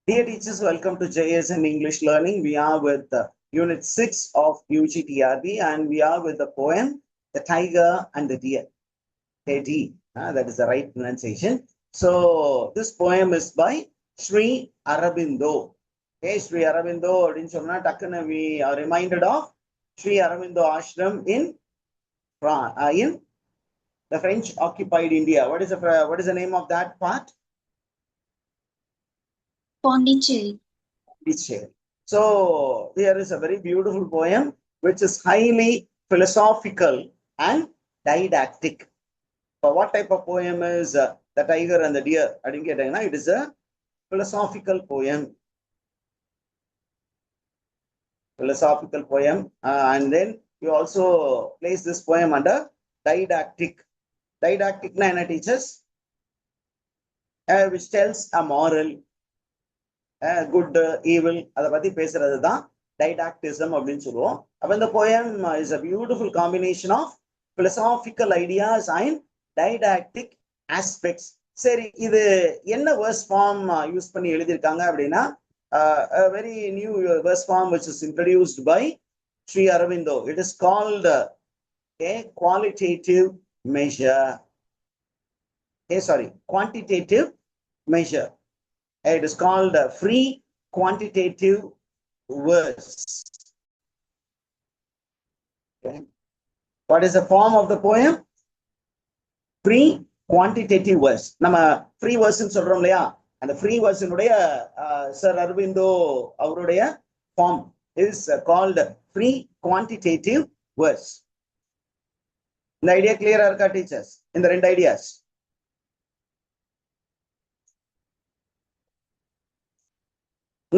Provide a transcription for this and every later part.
Dear teachers, welcome to JSM English Learning. We are with Unit 6 of UGTRB and we are with the poem The Tiger and the Deer. KD, that is the right pronunciation. So, this poem is by Sri Aurobindo. Okay, Sri Aurobindo, we are reminded of Sri Aurobindo Ashram in the French occupied India. What is the name of that part? Pondicherry. So here is a very beautiful poem which is highly philosophical and didactic. So what type of poem is The Tiger and the Deer? It is a philosophical poem. And then you also place this poem under didactic. Didactic na teachers, which tells a moral. Good, evil, அதை பத்தி பேசுறது தான் டைடாக்டிசம் அப்படின்னு சொல்லுவோம். அப்ப இந்த poem is a beautiful combination of philosophical ideas and didactic aspects. சரி, இது என்ன verse form யூஸ் பண்ணி எழுதியிருக்காங்க அப்படின்னா a very new verse form which is introduced by Sri Aurobindo. It is called a quantitative measure. It is called free quantitative verse. Okay. What is the form of the poem? Free quantitative verse. நம்ம free verse சொல்றோம் இல்லையா, அந்த free verse Sir Aurobindo அவருடைய form is called free quantitative verse. இந்த idea கிளியரா இருக்கா teachers? இந்த ரெண்டு ideas.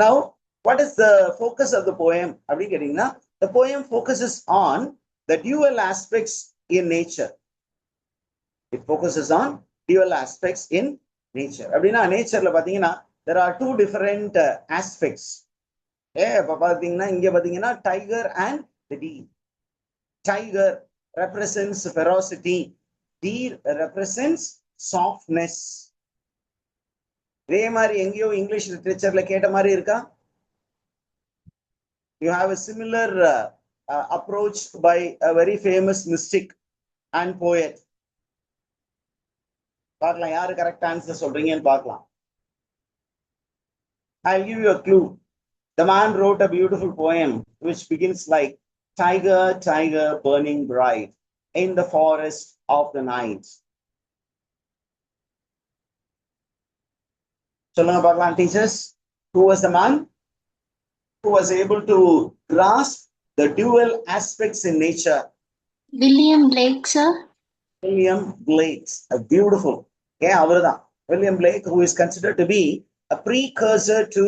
Now, what is the focus of the poem? The poem focuses on the dual aspects in nature. It focuses on dual aspects in nature. Nature there are two different aspects. Tiger and the deer. Tiger represents ferocity. Deer represents softness. இதே மாதிரி எங்கேயோ English லிட்ரேச்சர்ல கேட்ட மாதிரி இருக்கா? You have a similar approach by a very famous mystic and poet. பார்க்கலாம் யாரு correct answer சொல்றீங்கன்னு பார்க்கலாம். I'll give you a clue. The man wrote a beautiful poem which begins like, Tiger, tiger, burning bright in the forest of the night. சொல்லுங்க பார்க்கலாம் teachers. Who was the man who was able to grasp the dual aspects in nature? William Blake, sir. William Blake. Beautiful. Okay, அவர்தான் William Blake, who is considered to be a precursor to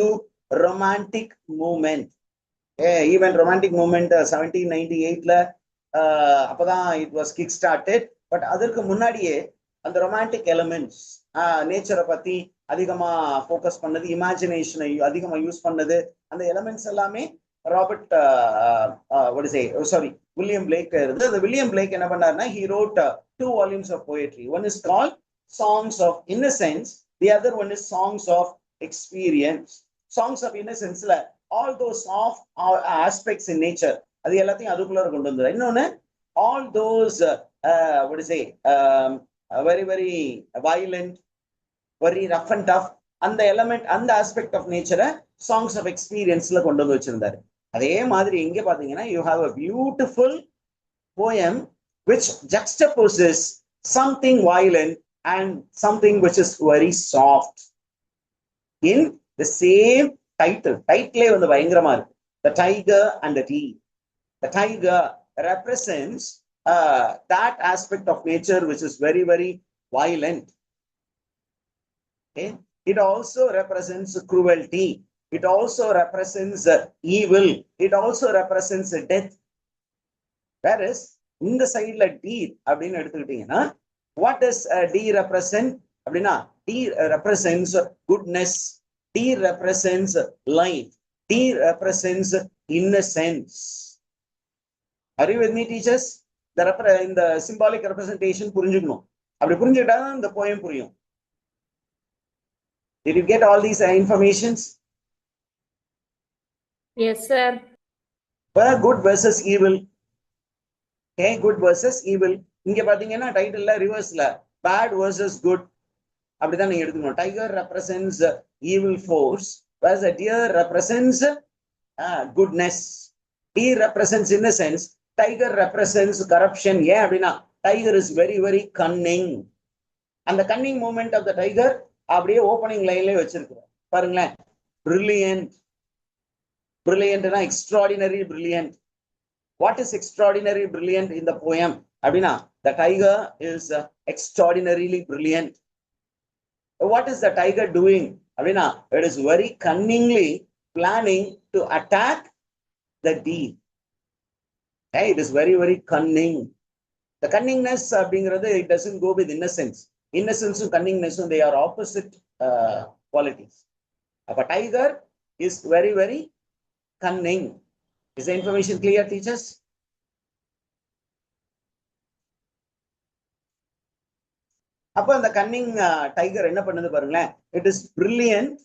romantic movement. Even romantic movement 1798ல அப்பதான் it was kick started. But அதற்கு முன்னாடியே அந்த romantic elements, நேச்சரை பத்தி அதிகமா focus பண்ணது, இமேஜினேஷனை அதிகமா யூஸ் பண்ணது, அந்த எலிமெண்ட்ஸ் எல்லாமே வில்லியம் பிளேக் இருந்து. அந்த வில்லியம் பிளேக் என்ன பண்ணாருன்னா, he wrote 2 volumes of poetry. One is called Songs of Innocence, the other one is Songs of Experience. Songs of Innocence-ல all those soft aspects in nature அது எல்லாத்தையும் அதுக்குள்ள கொண்டு வந்துரு. இன்னொன்னு all those very very violent, very rough and tough, அந்த element, அந்த aspect of nature songs of experience-ல கொண்டு வந்து வச்சிருந்தாரு. அதே மாதிரி இங்க பாத்தீங்கன்னா you have a beautiful poem which juxtaposes something violent and something which is very soft in the same title. Title வந்து பயங்கரமா இருக்கு. The Tiger and the Deer. The tiger represents that aspect of nature which is very very violent. Okay? It also represents cruelty. It also represents evil. It also represents death. Whereas in the side like deer அப்படின்னு எடுத்துக்கிட்டீங்கன்னா, what does deer represent? அப்படின்னா deer represents goodness. Deer represents life. Deer represents innocence. Are you with me, teachers? இந்த symbolic representation புரிஞ்சுக்கணும். அப்படி புரிஞ்சுக்கிட்டா தான் இந்த poem புரியும். Did you get all these informations? Yes, sir. Good versus evil. Okay, good versus evil. இங்க பாத்தீங்கன்னா டைட்டில்ல ரிவர்ஸ்ல bad versus good அப்படிதான் நீங்க எடுத்துக்கணும். Tiger represents evil force, whereas a deer represents goodness. Deer represents innocence. Tiger represents corruption. ஏன் அப்படின்னா tiger is very very cunning. அந்த cunning movement of the tiger அப்படியே ஓப்பனிங் லைன்லயே வச்சிருக்கிறோம் பாருங்களேன். Brilliant. Brilliantனா extraordinary brilliant. What is extraordinary brilliant in the poem? Abhina, the tiger is extraordinarily brilliant. What is the tiger doing? Abhina, it is very cunningly planning to attack the deer. Hey, it is very, very cunning. The cunningness, it doesn't go with innocence. Innocence and cunningness, they are opposite qualities. A tiger is very, very cunning. Is the information clear, teachers? அப்ப அந்த Canning tiger என்ன பண்ணுது பாருங்களேன். It is brilliant.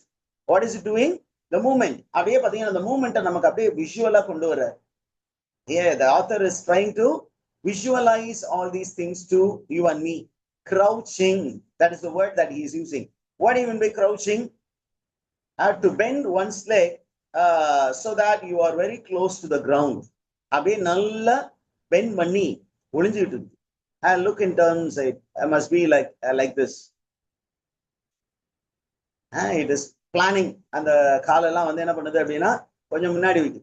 What is it doing? The movement. அப்படியே பாத்தீங்கன்னா அந்த மூவ்மெண்ட்டை நமக்கு அப்படியே விஷுவலா கொண்டு வர. The author is trying to visualize all these things to you and me. Crouching, that is the word that he is using. What do you mean by crouching? To bend one's leg so that you are very close to the ground. அப்படியே நல்லா bend பண்ணி ஒளிஞ்சுக்கிட்டு இருக்கு. And look in terms, it must be like this. It is planning. அந்த காலெல்லாம் வந்து என்ன பண்ணுது அப்படின்னா கொஞ்சம் முன்னாடி வைக்குது.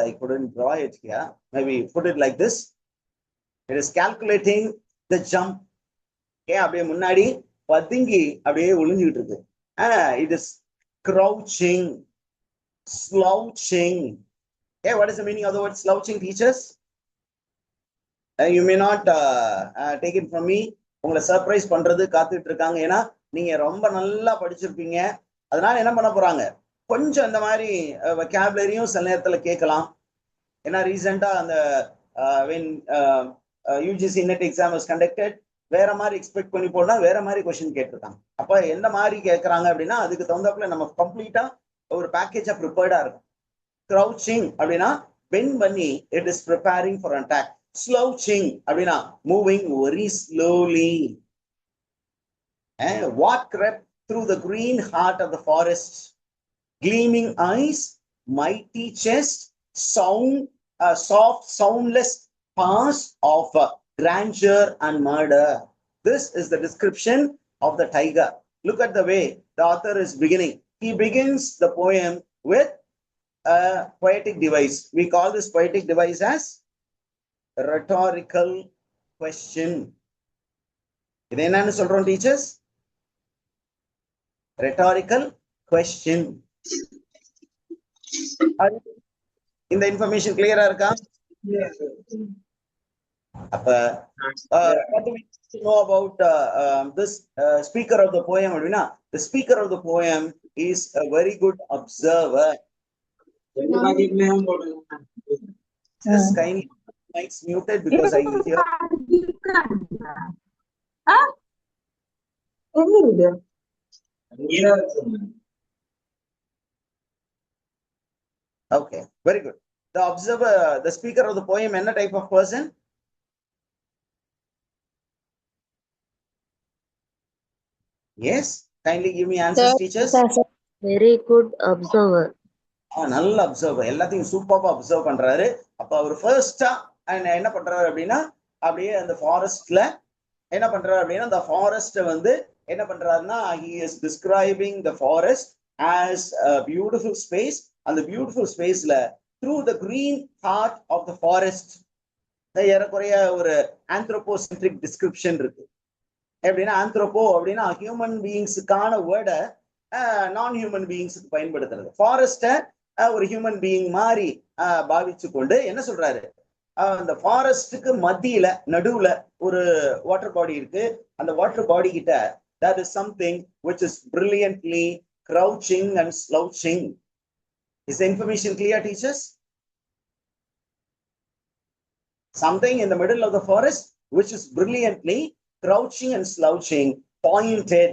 I couldn't draw it here. Maybe put it like this. It is calculating the jump. அப்படியே முன்னாடி பதுங்கி அப்படியே ஒளிஞ்சுக்கிட்டு இருக்கு. It is crouching, slouching. What is the meaning of the word slouching, teachers? You may not take it from me. உங்களை surprise பண்றது காத்துட்டு இருக்காங்க. ஏன்னா நீங்க ரொம்ப நல்லா படிச்சிருப்பீங்க. அதனால என்ன பண்ண போறாங்க, கொஞ்சம் இந்த மாதிரி வெக்காபுலரியும் சில நேரத்துல கேட்கலாம். ஏன்னா ரீசெண்டா அந்த UGC net exam was conducted. வேற மாதிரி எக்ஸ்பெக்ட் பண்ணி போனா வேற மாதிரி கொஸ்டின் கேட்டிருக்காங்க. அப்ப எந்த மாதிரி கேட்கறாங்க அப்படின்னா அதுக்கு தகுந்தாப்புல நம்ம கம்ப்ளீட்டா ஒரு பேக்கேஜா ப்ரிப்பேர்டா இருக்கும். க்ரௌச்சிங் அப்படின்னா பெண்ட் பண்ணி it is preparing for attack. Slouching அப்படின்னா moving very slowly. What crept through the green heart of the forest? Gleaming eyes, mighty chest, soft soundless paws of grandeur and murder. This is the description of the tiger. Look at the way the author is beginning. He begins the poem with a poetic device. We call this poetic device as rhetorical question. இது என்னன்னு சொல்றோம் teachers? rhetorical question. இந்த information கிளியரா இருக்கா? அப்ப what do we know about this speaker of the poem அப்படின்னா, the speaker of the poem is a very good observer. Just kindly mics muted because I hear. Okay, very good. The observer, the speaker of the poem, என்ன type of person? Yes, kindly give me answers, teachers. Very good observer. நல்ல observer, எல்லாத்தையும் சூப்பரா observe பண்றாரு. அப்ப அவர் ஃபர்ஸ்டா என்ன பண்றாரு அப்படின்னா, அப்படியே அந்த ஃபாரஸ்ட்ல என்ன பண்றாரு அப்படின்னா, அந்த ஃபாரஸ்ட் வந்து என்ன பண்றாருன்னா, he is describing the forest as a beautiful space. அந்த பியூட்டிஃபுல் ஸ்பேஸ்ல through the green heart of the forest ஏறக்குறைய ஒரு ஆந்த்ரோபோசென்ட்ரிக் டிஸ்கிரிப்ஷன் இருக்கு. எப்படின்னா ஆந்த்ரோபோ அப்படின்னா ஹியூமன் பீயிங்ஸுக்கான வேர்டை நான் ஹியூமன் பீயிங்ஸுக்கு பயன்படுத்துறது. ஃபாரஸ்ட ஒரு ஹியூமன் பீயிங் மாதிரி பாவிச்சு கொண்டு என்ன சொல்றாரு, அந்த ஃபாரஸ்டுக்கு மத்தியில நடுவுல ஒரு வாட்டர் பாடி இருக்கு. அந்த வாட்டர் பாடி கிட்ட that is something which is brilliantly crouching and slouching. Is the information clear, teachers? Something in the middle of the forest which is brilliantly crouching and slouching, pointed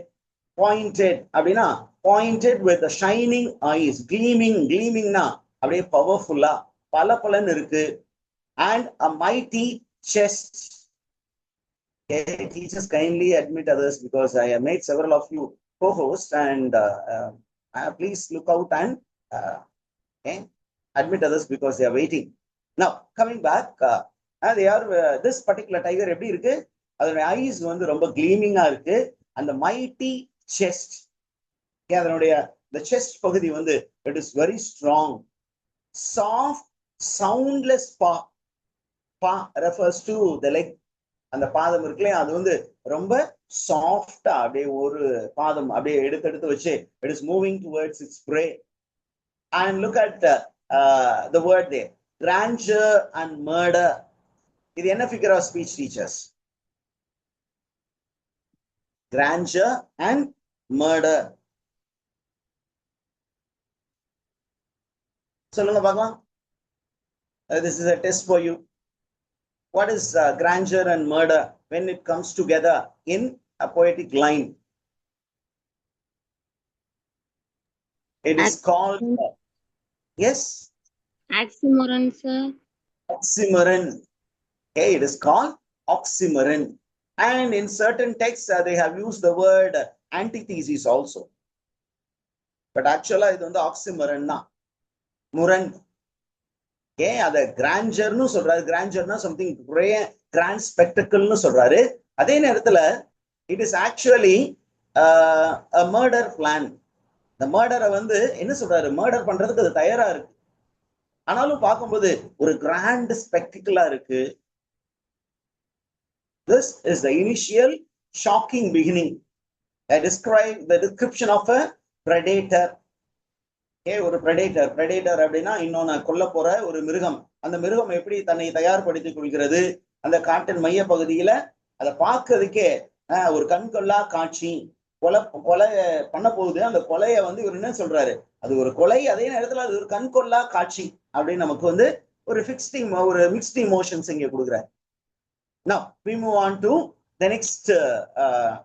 அப்படின்னா pointed with the shining eyes, gleaming na அப்படியே பவர்ஃபுல்லா பல பலன்னு இருக்கு. And a mighty chest. Okay, teachers kindly admit others because I have made several of you co-hosts, and please look out and okay, admit others because they are waiting. Now coming back, they are this particular tiger எப்படி இருக்கு, அதனுடைய ice வந்து ரொம்ப கிளீமிங்கா இருக்கு. அந்த mighty chest, அதனுடைய the chest பகுதி வந்து it is very strong. Soft soundless paw. பா refers to the leg. அந்த பாதம் இருக்குல்லையா, அது வந்து ரொம்ப சாஃப்டா அப்படியே ஒரு பாதம் அப்படியே எடுத்து வச்சு it is moving towards its prey. And look at the word there, grandeur and murder. இது என்ன figure of speech, teachers? Grandeur and murder. சொல்லுங்க பார்க்கலாம். This is a test for you. What is grandeur and murder when it comes together in a poetic line? It is called, yes? Oxymoron, sir. Oxymoron. Okay, it is called oxymoron. And in certain texts, they have used the word antithesis also. But actually, இது வந்து oxymoron தான். முரண். ஏன் அத கிராண்டர்னு சொல்றாரு, கிராண்டர்னா something grand ஸ்பெக்டக்கிள்னு சொல்றாரு. அதே நேரத்துல it is actually murder plan. இந்த மர்டரை வந்து என்ன சொல்றாரு, மர்டர் பண்றதுக்கு அது தயாரா இருக்கு, ஆனாலும் பார்க்கும்போது ஒரு கிராண்ட் ஸ்பெக்டிக்கலா இருக்கு. This is the initial shocking beginning. I describe the description of a predator. ஒரு predator அப்படின்னா இன்னொன்னு கொல்ல போற ஒரு மிருகம். அந்த மிருகம் எப்படி தன்னை தயார்படுத்திக் கொள்கிறது, அந்த காட்டின் மைய பகுதியில அதை பார்க்கறதுக்கே ஒரு கண்கொள்ளா காட்சி. கொலை பண்ண போகுது, அந்த கொலையை வந்து இவர் என்ன சொல்றாரு, அது ஒரு கொலை, அதே நேரத்துல அது ஒரு கண்கொள்ளா காட்சி அப்படின்னு நமக்கு வந்து ஒரு மிக்ஸ்ட் இமோஷன்ஸ் இங்க கொடுக்குறாரு. Now we move on to the next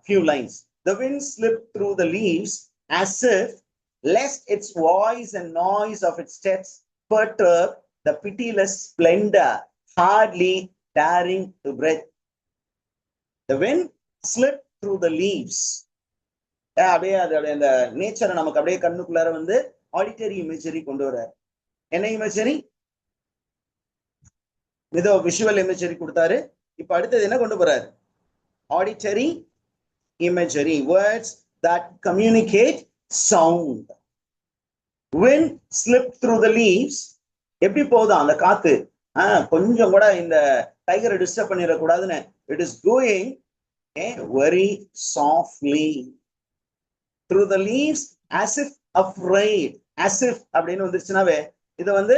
few lines. The wind slipped through the leaves as if lest its voice and noise of its steps perturb the pitiless splendor, hardly daring to breathe. The wind slipped through the leaves. அப்படியே அந்த நேச்சரை நமக்கு அப்படியே கண்ணுக்குள்ளார வந்து auditory imagery கொண்டு வர்றாரு. என்ன imagery? ஏதோ விஷுவல் இமேஜரி கொடுத்தாரு. இப்ப அடுத்தது என்ன கொண்டு போறாரு? Auditory imagery, words that communicate sound. Wind slipped through the leaves. எப்படி போகுதா அந்த காத்து, கொஞ்சம் கூட இந்த டைகரை disturb பண்ணிடக்கூடாதுன்னு it is going very softly through the leaves as if afraid. As if அப்படின்னு வந்துருச்சுனாவே இது வந்து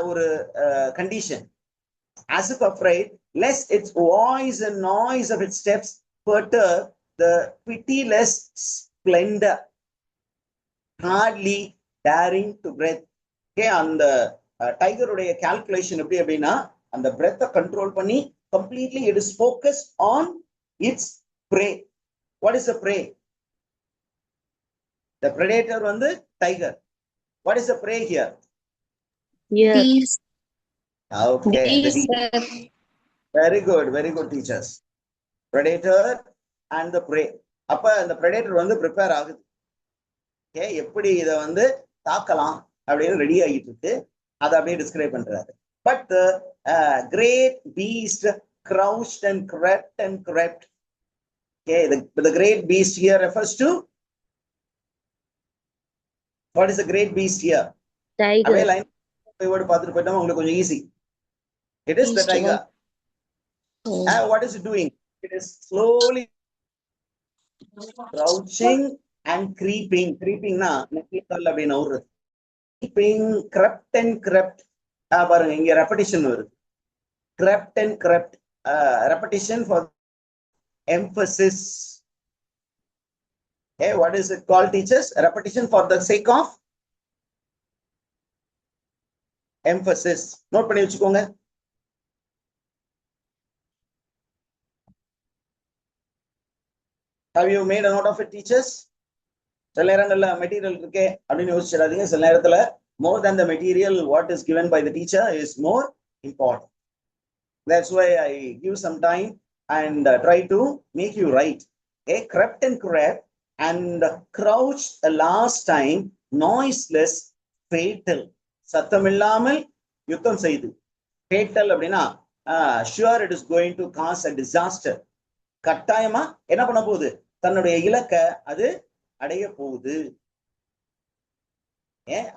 ஒரு condition. As if afraid lest its voice and noise of its steps perturb the pitiless splendor, hardly daring to breathe. அந்த டைகருடைய calculation எப்படி அப்படின்னா, அந்த பிரெத்தை control பண்ணி completely it is focused on its prey. What is the prey? The predator வந்து tiger. What is the prey here? These. Okay. These, Very good teachers. Predator and the prey. அப்ப அந்த predator வந்து prepare ஆகுது. எப்படி இதை வந்து தாக்கலாம் அப்படின்னு ready ஆகிட்டு இருக்கு, அதை அப்படியே டிஸ்கிரைப் பண்றாரு. But great beast crouched and crept. Okay, the great beast here refers to, what is the great beast here? Tiger. Line பார்த்துட்டு போயிட்டோம், உங்களுக்கு கொஞ்சம் easy. It is the tiger. What is it doing? It is slowly crouching and creeping. Creeping-na நெக்லிக்கல் அப்படின்னு நவுறது. Creeping, crept and crept. பாருங்க இங்க repetition வருது. Crept and crept. Repetition for emphasis. Okay, what is it called, teachers? Repetition for the sake of emphasis. Note பண்ணி வச்சுக்கோங்க. Have you made a note of it, teachers? சில நேரங்கள்ல material இருக்கே அப்படின்னு யோசிச்சிடாதீங்க. சில நேரத்துல more than the material, what is given by the teacher is more important. That's why I give some time and try to make you right. Crept and crept and crouched the last time, noiseless, fatal. சத்தமில்லாமல் யுத்தம் செய்து. fatal அப்படின்னா sure it is going to cause a disaster. கட்டாயமா என்ன பண்ண போகுது? தன்னுடைய இலக்க அது அடைய போகுது.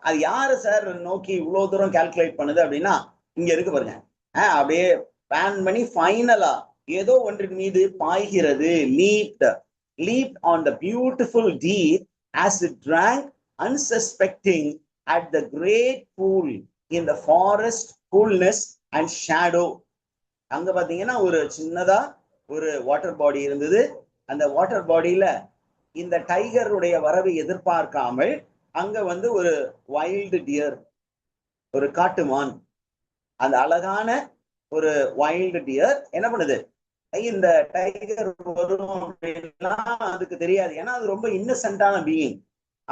அது யாரு சார் நோக்கி இவ்வளவு தூரம் கால்குலேட் பண்ணுது அப்படின்னா இங்க இருக்கு பாருங்க. அப்படியே பிளான் பண்ணி ஃபைனலா ஏதோ ஒன்றின் மீது பாய்கிறது. leaped on the beautiful deer as it drank unsuspecting at the great pool in the forest coolness and shadow. அங்க பாத்தீங்கன்னா ஒரு சின்னதா ஒரு வாட்டர் பாடி இருந்தது. அந்த வாட்டர் பாடியில இந்த டைகருடைய வரவை எதிர்பார்க்காமல் அங்க வந்து ஒரு வைல்டு டியர், ஒரு காட்டுமான், அந்த அழகான ஒரு வைல்டு டியர் என்ன பண்ணுது? இந்த டைகர் வரும் அப்படின்னா அதுக்கு தெரியாது. ஏன்னா அது ரொம்ப இன்னசென்டான பீயிங்.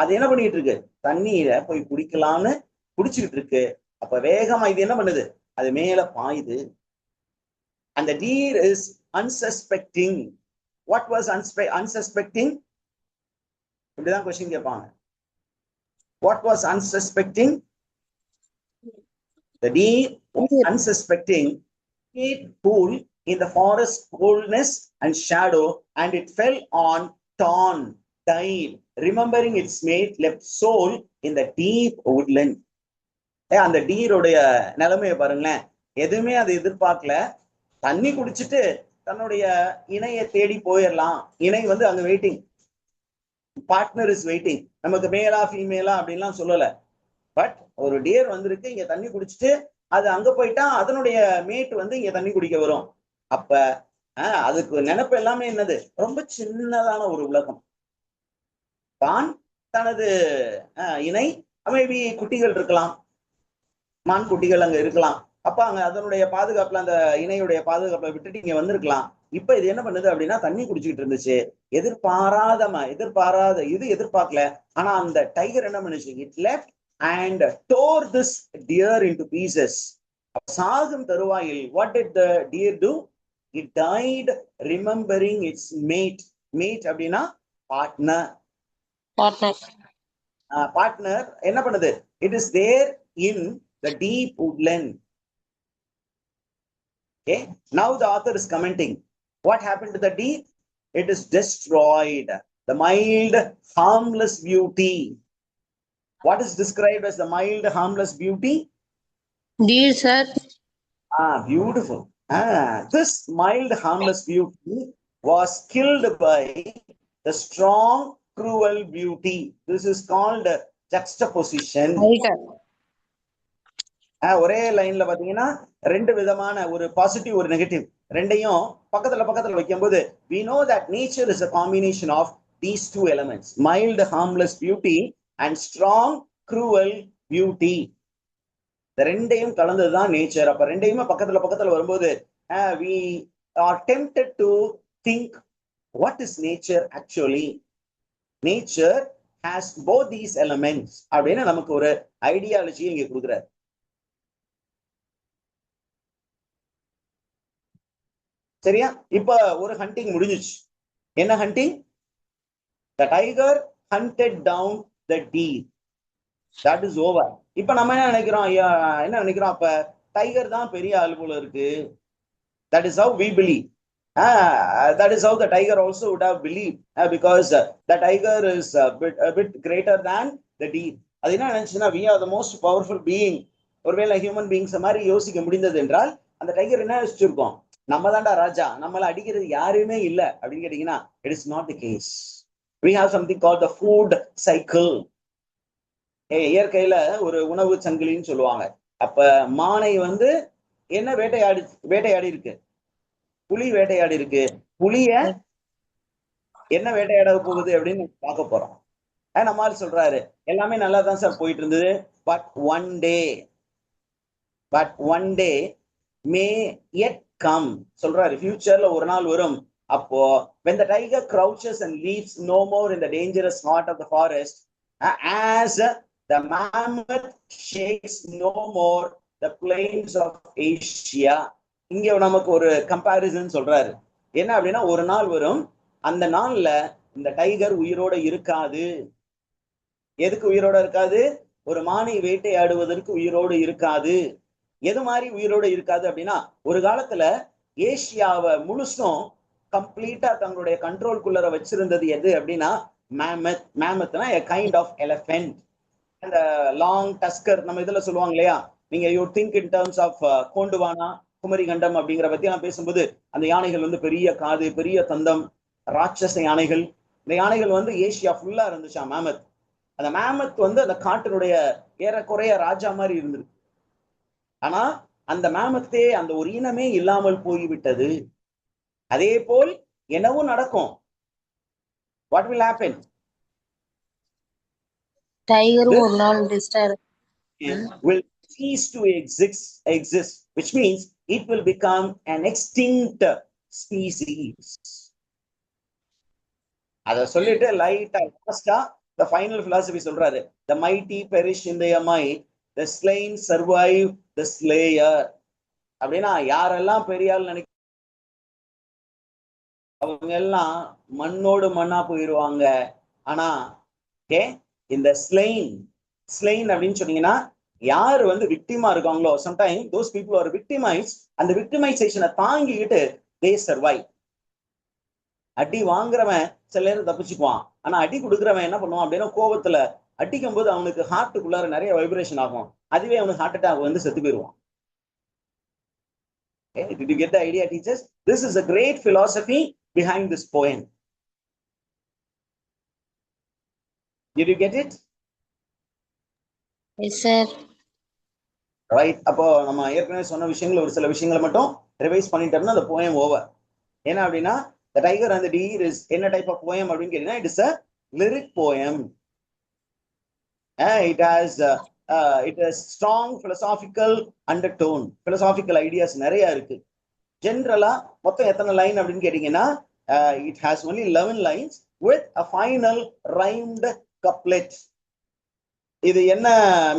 அது என்ன பண்ணிட்டு இருக்கு? தண்ணீரை போய் குடிக்கலாம்னு குடிச்சுக்கிட்டு இருக்கு. அப்ப வேகமா இது என்ன பண்ணுது? அது மேல பாயுது. அந்த deer is unsuspecting. What was unsuspecting? இப்படிதான் கொஸ்டின் கேட்பாங்க. What was unsuspecting? The deer was unsuspecting. It pool in the forest coldness and shadow, and it fell on, torn, died, remembering its mate left soul in the deep woodland. அந்த டீருடைய நிலைமையை பாருங்களேன். எதுவுமே அதை எதிர்பார்க்கல. தண்ணி குடிச்சிட்டு தன்னுடைய இணையை தேடி போயிடலாம். இணை வந்து அங்க வெயிட்டிங், பார்ட்னர் இஸ் வெயிட்டிங். நமக்கு மேலா ஃபீமேலா அப்படின்லாம் சொல்லல. பட் ஒரு டியர் வந்திருக்கு, இங்க தண்ணி குடிச்சிட்டு அது அங்க போயிட்டா அதனுடைய மேட் வந்து இங்க தண்ணி குடிக்க வரும். அப்ப அதுக்கு நினைப்பு எல்லாமே என்னது? ரொம்ப சின்னதான ஒரு உலகம். தான் தனது இணை, மேபி குட்டிகள் இருக்கலாம், மான் குட்டிகள் அங்க இருக்கலாம். அப்ப அங்க அதனுடைய பாதுகாப்புல, அந்த இணையுடைய பாதுகாப்புல விட்டுட்டு இங்க வந்திருக்கலாம். இப்ப இது என்ன பண்ணுது அப்படின்னா தண்ணி குடிச்சுக்கிட்டு இருந்துச்சு. எதிர்பாராத இது எதிர்பார்க்கல. ஆனா அந்த டைகர் என்ன பண்ணுச்சு? It left and tore this deer into pieces. சாகும் தருவாயில் what did the deer do? It died remembering its mate. Mate அப்படின்னா partner. Partner என்ன பண்ணுது? It is there in the deep woodland. Okay, now the author is commenting. What happened to the deer? It is destroyed. The mild, harmless beauty. What is described as the mild, harmless beauty? Deer, sir. Beautiful. This mild, harmless beauty was killed by the strong, cruel beauty. This is called juxtaposition. ஒரே லைன்ல பாத்தீங்கன்னா ரெண்டு விதமான, ஒரு positive ஒரு negative, ரெண்டையும் பக்கத்துல வைக்கும்போது we know that nature is a combination of these two elements, mild, harmless beauty and strong, cruel beauty. இந்த ரெண்டையும் கலந்ததுதான் நேச்சர். அப்ப ரெண்டையுமே பக்கத்துல வரும்போது we are tempted to think what is nature actually. Nature has both these elements அப்படின்னு நமக்கு ஒரு ideology இங்க கொடுக்குறாரு. சரியா? இப்ப ஒரு ஹண்டிங் முடிஞ்சிச்சு. என்ன hunting? The tiger hunted down the deer. That is over. இப்ப நம்ம என்ன நினைக்கிறோம்? அப்ப டைகர் தான் பெரிய ஆள் போல இருக்கு. That is how we believe. That is how the tiger also would have believed, because the tiger is a bit greater than the deer. அது என்ன நினைச்சுன்னா we are the most powerful being. ஒருவேளை human beings மாதிரி யோசிக்க முடிந்தது என்றால் அந்த tiger என்ன யோசிச்சிருக்கோம்? நம்ம தாண்டா ராஜா, நம்மள அடிக்கிறது யாருமே இல்லை அப்படின்னு கேட்டீங்கன்னா it is not the case. We have something called the food cycle. இயற்கையில ஒரு உணவு சங்கிலின்னு சொல்லுவாங்க. அப்ப மானை வந்து என்ன வேட்டையாடி இருக்கு? புலி வேட்டையாடி இருக்கு. புலிய என்ன வேட்டையாட போகுது அப்படின்னு பார்க்க போறோம். நம்மால் சொல்றாரு எல்லாமே நல்லா தான் சார் போயிட்டு இருந்தது. But one day May yet come சொல்றாரு. ஃபியூச்சர்ல ஒரு நாள் வரும். அப்போ when the tiger crouches and leaves no more in the dangerous heart of the forest, as the mammoth shakes no more the plains of Asia. இங்க நமக்கு ஒரு comparison சொல்றாரு. என்ன அப்படின்னா, ஒரு நாள் வரும், அந்த நாள்ல இந்த டைகர் உயிரோட இருக்காது. எதுக்கு உயிரோட இருக்காது? ஒரு மானை வேட்டையாடுவதற்கு உயிரோடு இருக்காது. எது மாதிரி உயிரோடு இருக்காது அப்படின்னா, ஒரு காலத்துல ஏசியாவை முழுசும் கம்ப்ளீட்டா தங்களுடைய கண்ட்ரோல்குள்ளர வச்சிருந்தது எது அப்படின்னா மேமத். மேமத்னா a kind of elephant. அந்த லாங் டஸ்கர் நம்ம இதுல சொல்லுவாங்க இல்லையா, நீங்க you think in terms of Gondwana, Kumari Kandam அப்படிங்கிற பத்தி எல்லாம் பேசும்போது அந்த யானைகள் வந்து பெரிய காது, பெரிய தந்தம், ராட்சச யானைகள். இந்த யானைகள் வந்து ஏசியா ஃபுல்லா இருந்துச்சா மேமத். அந்த மேமத் வந்து அந்த காட்டினுடைய ஏறக்குறைய ராஜா மாதிரி இருந்திருக்கு. ஆனா அந்த மேமத்தே, அந்த ஒரு இனமே இல்லாமல் போய்விட்டது. அதே போல் என்னவும் நடக்கும். What will happen? Tiger ஒரு நாள் டிஸ்டர் will cease to exist, which means it will become an extinct species. அத சொல்லிட்டு லைட்டா லாஸ்டா the final philosophy சொல்றாரு, the mighty perish in their might, the slain survive the slayer. அப்படின்னா யாரெல்லாம் பெரியாள் நினைக்க அவங்க எல்லாம் மண்ணோடு மண்ணா போயிடுவாங்க. ஆனா இந்த ஸ்லெயின் அப்படின்னு சொன்னீங்கன்னா, யாரு வந்து விக்டிமா இருக்காங்களோ, sometime those people are victimise, அந்த விக்டிமைசேஷனை தாங்கிக்கிட்டு தே சர்வைவ். அடி வாங்குறவன் சில நேரம் தப்பிச்சுக்குவான். ஆனா அடி கொடுக்குறவன் என்ன பண்ணுவான் அப்படின்னா, கோபத்துல அடிக்கும் போது அவனுக்கு ஹார்ட்டுக்குள்ளார நிறைய வைப்ரேஷன் ஆகும். அதுவே அவனுக்கு ஹார்ட் அட்டாக் வந்து செத்து போயிடுவான். Did you get the idea, teachers? This is a great philosophy behind this poem. Did you get it? Yes sir. Right. அப்போ நம்ம ஏற்கனவே சொன்ன விஷயங்கள் ஒரு சில விஷயங்களை மட்டும் ரிவைஸ் பண்ணிட்டோம்னா அந்த போயம் ஓவர். ஏன்னா அப்படின்னா, the tiger and the deer is என்ன டைப் ஆஃப் போயம் அப்படின்னு கேட்டீங்கன்னா, it is a lyric poem. It has strong philosophical undertone. Philosophical ideas நிறைய இருக்கு. ஜென்ரலா மொத்தம் எத்தனை லைன் அப்படின்னு கேட்டீங்கன்னா, it has only 11 lines with a final rhymed couplet. இது என்ன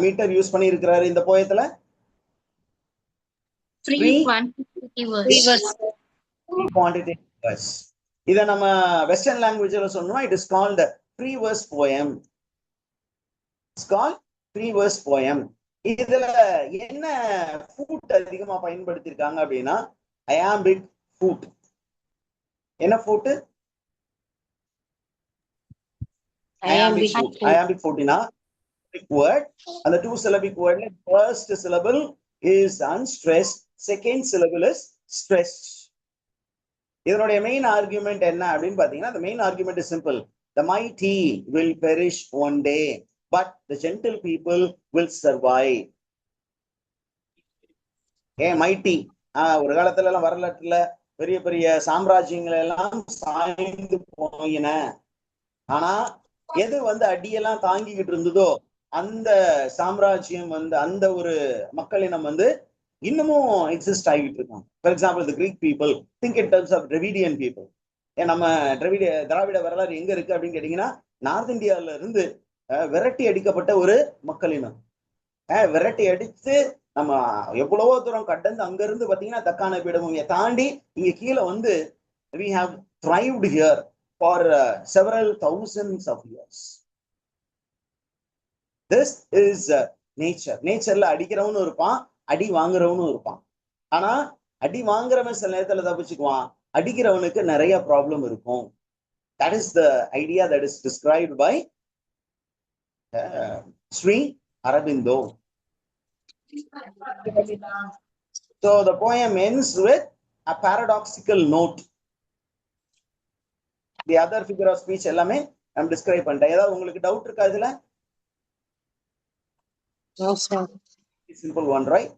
மீட்டர் யூஸ் பண்ணி இருக்கிறாரு இந்த போயத்துல? Free quantitative verse. இத நம்ம வெஸ்டர்ன் லாங்குவேஜ்ல சொன்னோம்னா it is called free verse poem. It's called free verse poem. இதுல என்ன ஃபுட் அதிகமா பயன்படுத்தி இருக்காங்க அப்படின்னா, iambic foot. என்ன food? Iambic foot. Iambic footனா word, and the two syllabic word, first syllable is unstressed, second syllable is stressed. இதனுடைய main argument என்ன அப்படின்னு பாத்தீங்கன்னா, the main argument is simple. The mighty will perish one day, but the gentle people will survive. mighty ஒரு காலத்துல எல்லாம் வரலாற்றுல பெரிய பெரிய சாம்ராஜ்யங்கள் எல்லாம் சாய்ந்து போயின. ஆனா எது வந்து அடியெல்லாம் தாங்கிக்கிட்டு இருந்ததோ அந்த சாம்ராஜ்யம் வந்து, அந்த ஒரு மக்களினம் வந்து இன்னமும் எக்ஸிஸ்ட் ஆகிட்டு இருக்காங்க. For example the Greek people, think in terms of Dravidian people. நம்ம திராவிட வரலாறு எங்க இருக்கு அப்படின்னு கேட்டீங்கன்னா, நார்த் இந்தியாவில இருந்து விரட்டி அடிக்கப்பட்ட ஒரு மக்களினம். விரட்டி அடித்து நம்ம எவ்வளவோ தூரம் கடந்து அங்க இருந்து பாத்தீங்கன்னா தக்கான பீடபூமியை தாண்டி இங்க கீழே வந்து we have thrived here for several thousands of years. This is nature. நேச்சர்ல அடிக்கிறவனும் இருப்பான், அடி வாங்குறவனும் இருப்பான். ஆனா அடி வாங்குறவன் சில நேரத்துல தப்பிச்சுக்குவான், அடிக்கிறவனுக்கு நிறைய ப்ராப்ளம் இருக்கும். That is the idea that is described by Sri Aurobindo. So the poem ends with a paradoxical note. The other figure of speech எல்லாமே நம்ம டிஸ்கிரைப் பண்ணிட்டேன். ஏதாவது உங்களுக்கு டவுட் இருக்கா இதுல? No sir. Simple one, right?